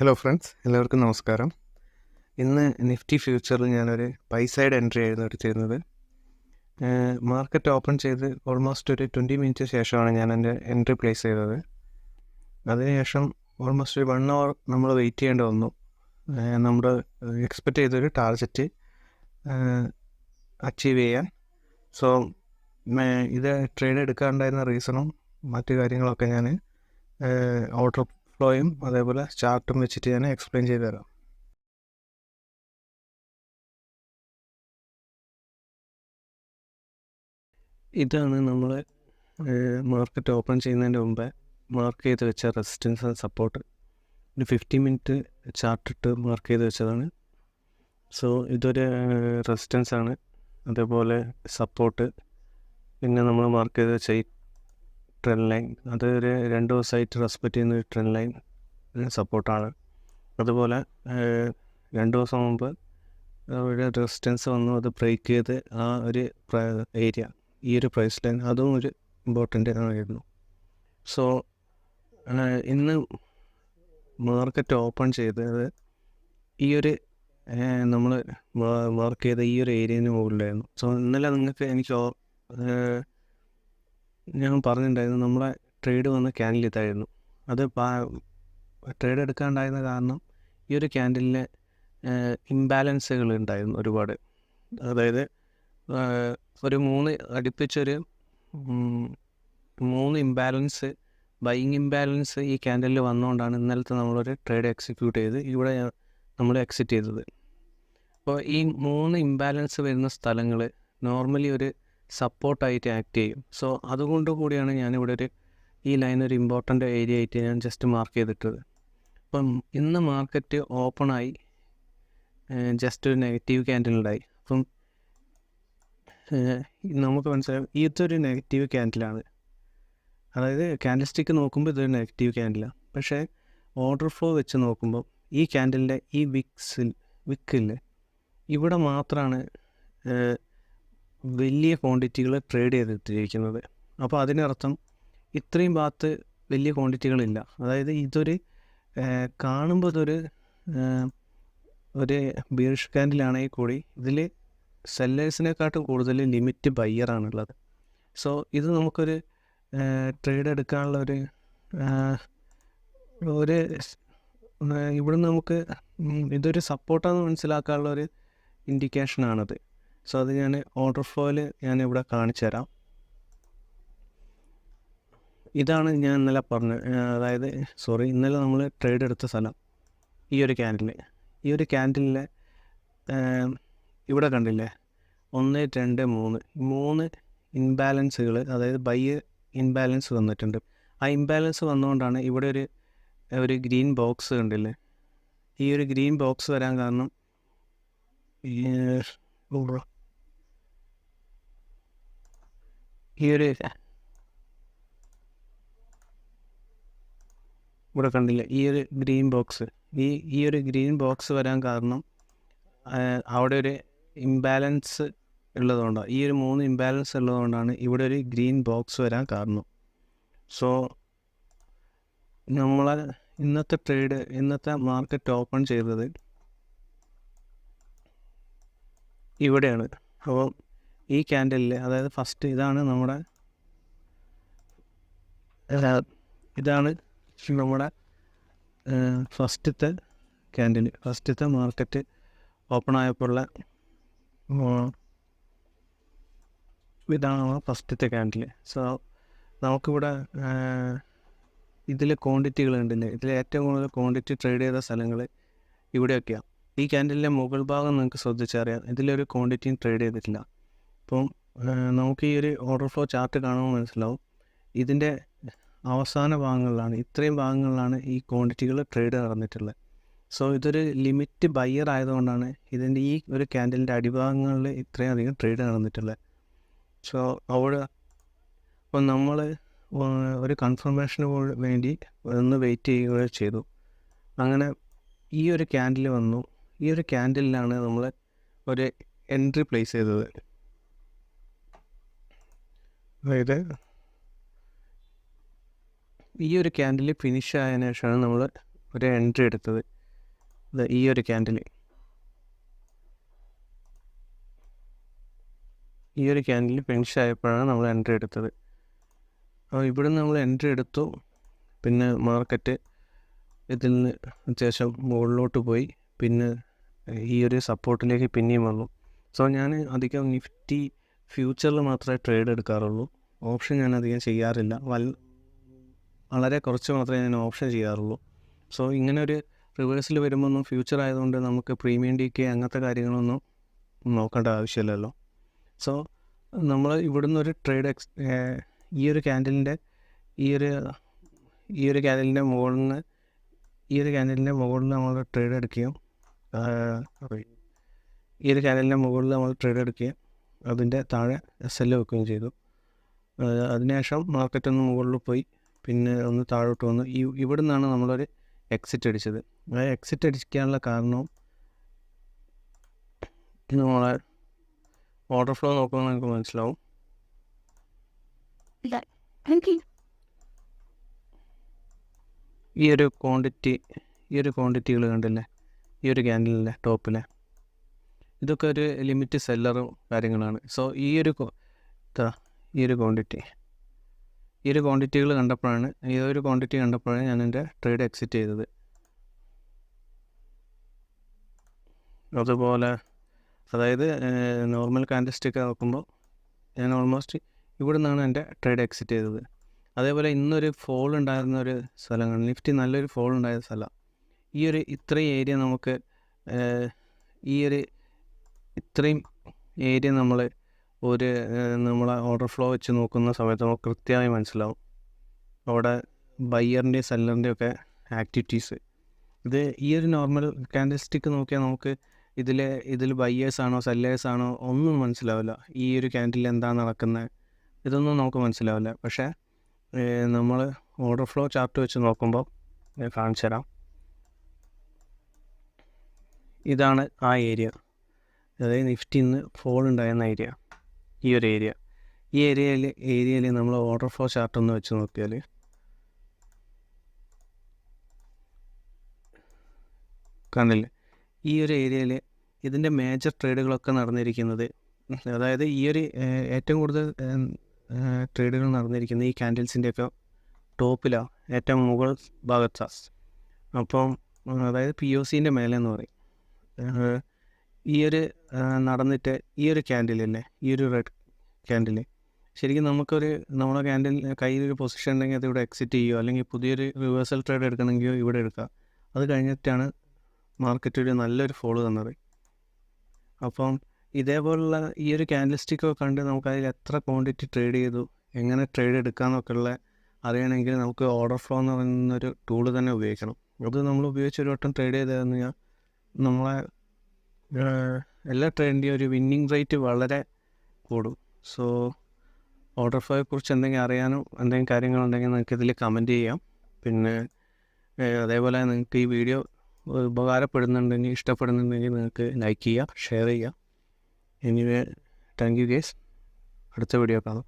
Hello friends, എല്ലാവർക്കും നമസ്കാരം. ഇന്ന് നിഫ്റ്റി ഫ്യൂച്ചറിൽ ഞാനൊരു ബൈ സൈഡ് എൻട്രി ആയിരുന്നു എടുത്തിരുന്നത്. മാർക്കറ്റ് ഓപ്പൺ ചെയ്ത് ഓൾമോസ്റ്റ് ഒരു 20 മിനിറ്റ് ശേഷമാണ് ഞാൻ എൻ്റെ എൻട്രി പ്ലേസ് ചെയ്തത്. അതിനുശേഷം ഓൾമോസ്റ്റ് ഒരു 1 hour നമ്മൾ വെയിറ്റ് ചെയ്യേണ്ടി വന്നു. നമ്മൾ എക്സ്പെക്റ്റ് ചെയ്തൊരു ടാർഗറ്റ് അച്ചീവ് ചെയ്യാൻ. സോ ഇത് ട്രേഡ് എടുക്കാനുണ്ടായിരുന്ന റീസണും മറ്റു കാര്യങ്ങളൊക്കെ ഞാൻ ഓർഡർ ഫ്ലോയും അതേപോലെ ചാർട്ടും വെച്ചിട്ട് ഞാൻ എക്സ്പ്ലെയിൻ ചെയ്തു തരാം. ഇതാണ് നമ്മൾ മാർക്കറ്റ് ഓപ്പൺ ചെയ്യുന്നതിൻ്റെ മുമ്പേ മാർക്ക് ചെയ്ത് വെച്ച റെസിസ്റ്റൻസ് ആൻഡ് സപ്പോർട്ട്. ഒരു 50 മിനിറ്റ് ചാർട്ടിട്ട് മാർക്ക് ചെയ്ത് വെച്ചതാണ്. സോ ഇതൊരു റെസിസ്റ്റൻസ് ആണ്, അതേപോലെ സപ്പോർട്ട്, പിന്നെ നമ്മൾ മാർക്ക് ചെയ്ത് വെച്ച ഈ ട്രെൻഡ് ലൈൻ, അത് ഒരു 2 ദിവസമായിട്ട് റെസ്പെക്റ്റ് ചെയ്യുന്ന ഒരു ട്രെൻഡ് ലൈൻ സപ്പോർട്ടാണ്. അതുപോലെ 2 ദിവസം മുമ്പ് ഒരു റെസിസ്റ്റൻസ് വന്നു, അത് ബ്രേക്ക് ചെയ്ത് ആ ഒരു ഏരിയ, ഈ ഒരു പ്രൈസ് ലൈൻ, അതും ഒരു ഇമ്പോർട്ടൻ്റ് ആയിരുന്നു. സോ ഇന്ന് മാർക്കറ്റ് ഓപ്പൺ ചെയ്തത് ഈ ഒരു നമ്മൾ മാർക്ക് ചെയ്ത ഈ ഒരു ഏരിയന് മുകളിലായിരുന്നു. സോ ഇന്നലെ ഞാൻ പറഞ്ഞിട്ടുണ്ടായിരുന്നു നമ്മളെ ട്രേഡ് വന്ന ക്യാൻഡിൽ ഇതായിരുന്നു. അത് ട്രേഡ് എടുക്കാനുണ്ടായിരുന്ന കാരണം ഈ ഒരു ക്യാൻഡിലിന് ഇംബാലൻസുകൾ ഉണ്ടായിരുന്നു ഒരുപാട്. അതായത് ഒരു 3 അടുപ്പിച്ചൊരു 3 ഇംബാലൻസ്, ബൈയിങ് ഇംബാലൻസ് ഈ ക്യാൻഡലിൽ വന്നുകൊണ്ടാണ് ഇന്നലത്തെ നമ്മളൊരു ട്രേഡ് എക്സിക്യൂട്ട് ചെയ്ത് ഇവിടെ നമ്മൾ എക്സിറ്റ് ചെയ്തത്. അപ്പോൾ ഈ 3 ഇംബാലൻസ് വരുന്ന സ്ഥലങ്ങൾ നോർമലി ഒരു സപ്പോർട്ടായിട്ട് ആക്ട് ചെയ്യും. സോ അതുകൊണ്ട് കൂടിയാണ് ഞാനിവിടെ ഈ ലൈൻ ഒരു ഇമ്പോർട്ടൻ്റ് ഏരിയ ആയിട്ട് ഞാൻ ജസ്റ്റ് മാർക്ക് ചെയ്തിട്ടത്. അപ്പം ഇന്ന് മാർക്കറ്റ് ഓപ്പണായി ജസ്റ്റ് ഒരു നെഗറ്റീവ് ക്യാൻഡിലുണ്ടായി. അപ്പം നമുക്ക് മനസ്സിലാവും ഇതൊരു നെഗറ്റീവ് ക്യാൻഡിലാണ്. അതായത് ക്യാൻഡിൽ സ്റ്റിക്ക് നോക്കുമ്പോൾ ഇതൊരു നെഗറ്റീവ് ക്യാൻഡിലാണ്. പക്ഷേ ഓർഡർ ഫ്ലോ വെച്ച് നോക്കുമ്പോൾ ഈ ക്യാൻഡിലിൻ്റെ ഈ വിക്കില്ലേ, ഇവിടെ മാത്രമാണ് വലിയ ക്വാണ്ടിറ്റികൾ ട്രേഡ് ചെയ്തിട്ടിരിക്കുന്നത്. അപ്പോൾ അതിനർത്ഥം ഇത്രയും ഭാഗത്ത് വലിയ ക്വാണ്ടിറ്റികളില്ല. അതായത് ഇതൊരു കാണുമ്പോൾ ഇതൊരു ബിയറിഷ് ക്യാൻഡിലാണെങ്കിൽ കൂടി ഇതിൽ സെല്ലേഴ്സിനെക്കാട്ടും കൂടുതൽ ലിമിറ്റ് ബയ്യറാണുള്ളത്. സോ ഇത് നമുക്കൊരു ട്രേഡ് എടുക്കാനുള്ള ഇവിടുന്ന് നമുക്ക് ഇതൊരു സപ്പോർട്ടാണെന്ന് മനസ്സിലാക്കാനുള്ള ഒരു ഇൻഡിക്കേഷനാണത്. സോ അത് ഞാൻ ഓർഡർ ഫ്ലോയിൽ ഞാനിവിടെ കാണിച്ചു തരാം. ഇതാണ് ഞാൻ ഇന്നലെ പറഞ്ഞത്. അതായത് ഇന്നലെ നമ്മൾ ട്രേഡ് എടുത്ത സ്ഥലം ഈ ഒരു ക്യാൻഡിലിലെ ഇവിടെ കണ്ടില്ലേ, 1, 2, 3 ഇംബാലൻസുകൾ, അതായത് ബൈ ഇംബാലൻസ് വന്നിട്ടുണ്ട്. ആ ഇംബാലൻസ് വന്നുകൊണ്ടാണ് ഇവിടെ ഒരു ഗ്രീൻ ബോക്സ് കണ്ടില്ലേ. ഈ ഒരു ഗ്രീൻ ബോക്സ് വരാൻ കാരണം ഇവിടെ കണ്ടില്ല, ഈ ഒരു ഗ്രീൻ ബോക്സ്, ഈ ഒരു ഗ്രീൻ ബോക്സ് വരാൻ കാരണം അവിടെ ഒരു ഇംബാലൻസ് ഉള്ളതുകൊണ്ടാണ്. ഈ ഒരു 3 ഇംബാലൻസ് ഉള്ളതുകൊണ്ടാണ് ഇവിടെ ഒരു ഗ്രീൻ ബോക്സ് വരാൻ കാരണം. സോ നമ്മളെ ഇന്നത്തെ മാർക്കറ്റ് ഓപ്പൺ ചെയ്തത് ഇവിടെയാണ്. അപ്പോൾ ഈ ക്യാൻഡലിൽ, അതായത് ഫസ്റ്റ് ഇതാണ് നമ്മുടെ ഫസ്റ്റത്തെ ക്യാൻഡിൽ, ഫസ്റ്റത്തെ മാർക്കറ്റ് ഓപ്പൺ ആയപ്പോഴുള്ള ഇതാണ് ഫസ്റ്റത്തെ ക്യാൻഡിൽ. സോ നമുക്കിവിടെ ഇതിൽ ക്വാണ്ടിറ്റികളുണ്ടല്ലേ, ഇതിൽ ഏറ്റവും കൂടുതൽ ക്വാണ്ടിറ്റി ട്രേഡ് ചെയ്ത സ്ഥലങ്ങൾ ഇവിടെയൊക്കെയാണ്. ഈ ക്യാൻഡിലിൻ്റെ മുകൾ ഭാഗം നിങ്ങൾക്ക് ശ്രദ്ധിച്ചറിയാം, ഇതിലൊരു ക്വാണ്ടിറ്റിയും ട്രേഡ് ചെയ്തിട്ടില്ല. അപ്പം നമുക്ക് ഈ ഒരു ഓർഡർ ഫ്ലോ ചാർട്ട് കാണുമ്പോൾ മനസ്സിലാവും ഇതിൻ്റെ അവസാന ഭാഗങ്ങളിലാണ്, ഇത്രയും ഭാഗങ്ങളിലാണ് ഈ ക്വാണ്ടിറ്റികൾ ട്രേഡ് നടന്നിട്ടുള്ളത്. സോ ഇതൊരു ലിമിറ്റ് ബയ്യർ ആയതുകൊണ്ടാണ് ഇതിൻ്റെ ഈ ഒരു ക്യാൻഡിലിൻ്റെ അടിഭാഗങ്ങളിൽ ഇത്രയും അധികം ട്രേഡ് നടന്നിട്ടുള്ളത്. സോ അപ്പോൾ നമ്മൾ ഒരു കൺഫർമേഷന് വേണ്ടി ഒന്ന് വെയിറ്റ് ചെയ്യുകയോ ചെയ്തു. അങ്ങനെ ഈ ഒരു ക്യാൻഡിൽ വന്നു. ഈ ഒരു ക്യാൻഡിലാണ് നമ്മൾ ഒരു എൻട്രി പ്ലേസ് ചെയ്തത്. അതായത് ഈ ഒരു ക്യാൻഡിൽ ഫിനിഷ് ആയതിനു ശേഷമാണ് നമ്മൾ ഒരു എൻട്രി എടുത്തത്. ഈ ഒരു ക്യാൻഡിൽ ഫിനിഷ് ആയപ്പോഴാണ് നമ്മൾ എൻട്രി എടുത്തത്. അപ്പോൾ ഇവിടുന്ന് നമ്മൾ എൻട്രി എടുത്തു. പിന്നെ മാർക്കറ്റ് ഇതിൽ നിന്ന് അത്യാവശ്യം മുകളിലോട്ട് പോയി. പിന്നെ ഈ ഒരു സപ്പോർട്ടിലേക്ക് പിന്നെയും വന്നു. സോ ഞാൻ അധികം നിഫ്റ്റി ഫ്യൂച്ചറിൽ മാത്രമേ ട്രേഡ് എടുക്കാറുള്ളൂ. ഓപ്ഷൻ ഞാൻ അധികം ചെയ്യാറില്ല. വളരെ കുറച്ച് മാത്രമേ ഞാൻ ഓപ്ഷൻ ചെയ്യാറുള്ളൂ. സോ ഇങ്ങനെ ഒരു റിവേഴ്സിൽ വരുമ്പോൾ ഫ്യൂച്ചർ ആയതുകൊണ്ട് നമുക്ക് പ്രീമിയം ഡിക്ക് അങ്ങനത്തെ കാര്യങ്ങളൊന്നും നോക്കേണ്ട ആവശ്യമില്ലല്ലോ. സോ നമ്മൾ ഇവിടുന്ന് ഒരു ട്രേഡ് ഈ ഒരു ക്യാൻഡിലിൻ്റെ മുകളിൽ നമ്മൾ ട്രേഡ് എടുക്കുകയും അതിൻ്റെ താഴെ SL വെക്കുകയും ചെയ്തു. അതിനുശേഷം മാർക്കറ്റ് ഒന്ന് മുകളിൽ പോയി, പിന്നെ ഒന്ന് താഴോട്ട് വന്നു. ഇവിടെ നിന്നാണ് നമ്മളൊരു എക്സിറ്റ് അടിച്ചത്. ആ എക്സിറ്റ് അടിക്കാനുള്ള കാരണം നമ്മളെ ഓർഡർ ഫ്ലോ നോക്കുമ്പോൾ നമുക്ക് മനസ്സിലാവും. ഈ ഒരു ക്വാണ്ടിറ്റികൾ കണ്ടില്ലേ, ഈ ഒരു ക്യാൻഡിലിൻ്റെ ടോപ്പിലെ ഇതൊക്കെ ഒരു ലിമിറ്റ് സെല്ലറും കാര്യങ്ങളാണ്. സോ ഈ ഒരു ക്വാണ്ടിറ്റികൾ കണ്ടപ്പോഴാണ് ഞാൻ എൻ്റെ ട്രേഡ് എക്സിറ്റ് ചെയ്തത്. അതുപോലെ അതായത് നോർമൽ കാൻഡിൽസ്റ്റിക് നോക്കുമ്പോൾ ഞാൻ ഓൾമോസ്റ്റ് ഇവിടെ നിന്നാണ് എൻ്റെ ട്രേഡ് എക്സിറ്റ് ചെയ്തത്. അതേപോലെ ഇന്നൊരു ഫോൾ ഉണ്ടായിരുന്ന ഒരു സ്ഥലമാണ് നിഫ്റ്റി, നല്ലൊരു ഫോൾ ഉണ്ടായ സ്ഥലം. ഇത്രയും ഏരിയ നമ്മളെ ഓർഡർ ഫ്ലോ വെച്ച് നോക്കുന്ന സമയത്ത് നമുക്ക് കൃത്യമായി മനസ്സിലാവും അവിടെ ബയ്യറിൻ്റെയും സെല്ലറിൻ്റെയും ഒക്കെ ആക്ടിവിറ്റീസ്. ഈ ഒരു നോർമൽ കാൻഡിൽസ്റ്റിക്ക് നോക്കിയാൽ നമുക്ക് ഇതിൽ ബയ്യേഴ്സാണോ സെല്ലേഴ്സാണോ ഒന്നും മനസ്സിലാവില്ല. ഈ ഒരു ക്യാൻഡിൽ എന്താണ് നടക്കുന്നത് ഇതൊന്നും നമുക്ക് മനസ്സിലാവില്ല. പക്ഷേ നമ്മൾ ഓർഡർ ഫ്ലോ ചാർട്ട് വെച്ച് നോക്കുമ്പോൾ കാണിച്ചു തരാം. ഇതാണ് ആ ഏരിയ, അതായത് നിഫ്റ്റി ഇന്ന് ഫോൾ ഉണ്ടായിരുന്ന ഏരിയ. ഈ ഏരിയയിൽ നമ്മൾ ഓർഡർ ഫ്ലോ ചാർട്ട് ഒന്ന് വെച്ച് നോക്കിയാൽ കണ്ടില്ലേ, ഈ ഒരു ഏരിയയിൽ ഇതിൻ്റെ മേജർ ട്രേഡുകളൊക്കെ നടന്നിരിക്കുന്നത്, അതായത് ഏറ്റവും കൂടുതൽ ട്രേഡുകൾ നടന്നിരിക്കുന്നത് ഈ ക്യാൻഡിൽസിൻ്റെയൊക്കെ ടോപ്പിലാണ്, ഏറ്റവും മുകൾ ഭാഗത്താണ്. അപ്പം അതായത് POCൻ്റെ മേലെ എന്ന് പറയും. നടന്നിട്ട് ഈ ഒരു ക്യാൻഡിലല്ലേ, ഈ ഒരു റെഡ് ക്യാൻഡിൽ, ശരിക്കും നമ്മുടെ ക്യാൻഡിൽ കയ്യിലൊരു പൊസിഷൻ ഉണ്ടെങ്കിൽ അത് ഇവിടെ എക്സിറ്റ് ചെയ്യുകയോ അല്ലെങ്കിൽ പുതിയൊരു റിവേഴ്സൽ ട്രേഡ് എടുക്കണമെങ്കിലോ ഇവിടെ എടുക്കുക. അത് കഴിഞ്ഞിട്ടാണ് മാർക്കറ്റ് ഒരു നല്ലൊരു ഫോള് തന്നത്. അപ്പം ഇതേപോലുള്ള ഈ ഒരു ക്യാൻഡിൽസ്റ്റിക്കൊക്കെ കണ്ട് നമുക്കതിൽ എത്ര ക്വാണ്ടിറ്റി ട്രേഡ് ചെയ്തു, എങ്ങനെ ട്രേഡ് എടുക്കാമെന്നൊക്കെ അറിയണമെങ്കിൽ നമുക്ക് ഓർഡർ ഫ്ലോ എന്ന് പറയുന്നൊരു ടൂള് തന്നെ ഉപയോഗിക്കണം. അത് നമ്മൾ ഉപയോഗിച്ച് ഒരു വട്ടം ട്രേഡ് ചെയ്തതെന്ന് പറഞ്ഞാൽ നമ്മളെ എല്ലാ ട്രേഡിൻ്റെയും ഒരു വിന്നിങ് റേറ്റ് വളരെ കൂടും. സോ ഓർഡർ ഫ്ലോയെക്കുറിച്ച് എന്തെങ്കിലും അറിയാനോ എന്തെങ്കിലും കാര്യങ്ങളുണ്ടെങ്കിൽ നിങ്ങൾക്ക് ഇതിൽ കമൻറ്റ് ചെയ്യാം. പിന്നെ അതേപോലെ നിങ്ങൾക്ക് ഈ വീഡിയോ ഉപകാരപ്പെടുന്നുണ്ടെങ്കിൽ, ഇഷ്ടപ്പെടുന്നുണ്ടെങ്കിൽ നിങ്ങൾക്ക് ലൈക്ക് ചെയ്യുക, ഷെയർ ചെയ്യുക. Anyway, thank you guys. അടുത്ത വീഡിയോ കാണാം.